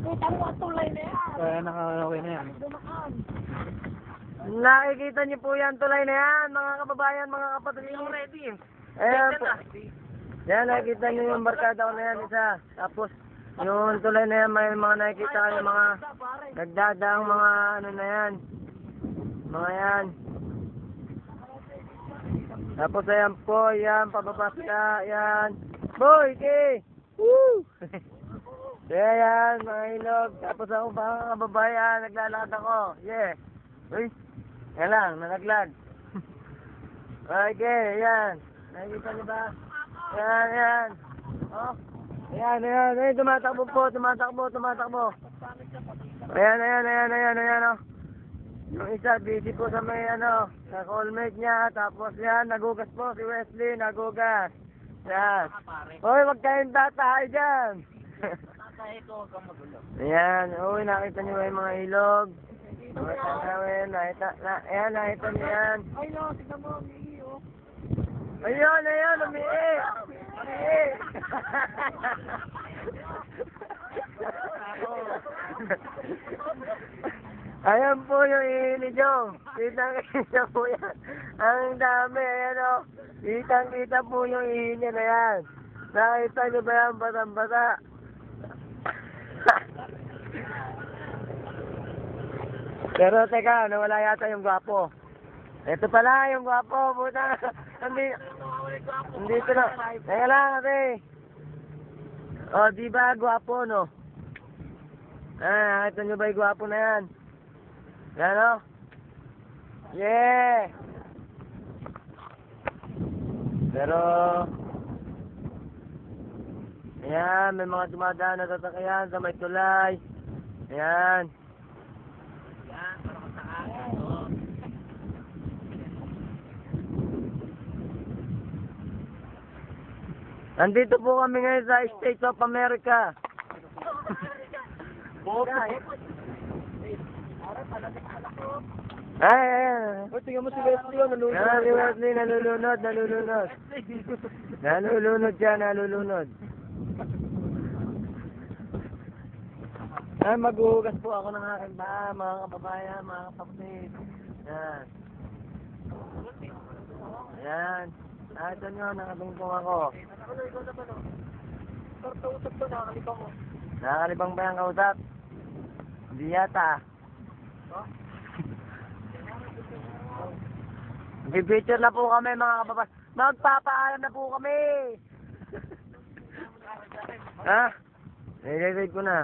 Kita mo ang tulay na yan. Kaya naka-okay na yan. Dumaan. Nakikita niyo po yan, tulay na yan, mga kababayan, mga kapatid. Yung ready eh. Ayan po. Yan, nakikita niyo yung barkada ko na yan, isa. Tapos, yung tulay na yan, may mga nakikita kayo, mga nagdadaang mga ano na yan. Mga yan. Tapos ayan po, yan, pababas ka, yan. Boy, ke! Woo! Kaya yan, mga ilog. Tapos ako mga kababayan, naglalakad ako. Yeah. Uy, yan lang, nalaglag. Okay, yan. Nakikita niyo ba? Yan, yan. Oh, ayan, ayan. Ayan, tumatakbo po, tumatakbo. Ayan, oh. Yung isa, busy po sa may, sa callmate niya. Tapos yan, nagugas po si Wesley, nagugas. Yan. Hoy, wag kayong tatay dyan. Ayan, uy, nakita niyo ba yung mga ilog? Ayan, nakita niyo yan. Ay, no, tignan mo, umiihi, oh. Ayun, umiihi. Ayan po yung ihini nyo. Kitang-kita po yan. Ang dami, ayan o. Kitang-kita po yung ihini na yan. Nakita nyo ba yan, batang-bata? Pero teka, nawala yata yung gwapo. Ito pala yung gwapo, puta. Nandito na. Teka lang, ate. O, di ba gwapo, no? Nakita nyo ba yung gwapo na yan? Yan, o. Yeah! Pero, ayan, may mga dumadaan na sasakyan sa may tulay. Ayan. Yan, para masaan. Nandito po kami ngayon sa States of America. Ay. O, tingnan mo si Wesley, nalulunod. Yan, si Wesley, nalulunod. Nalulunod siya, nalulunod. Ay, maghuhugas po ako ng aking paa, mga kababayan, mga kapatid. Yan. Yan. Ito nyo, nakatungtong ako. Ano, ikaw naman, oh. Usap to, nakakalibang mo. Nakakalibang ba yung kausap? Hindi yata. Picture na po kami mga kababayan. Magpapaalam na po kami. Ha? Nililid ko na.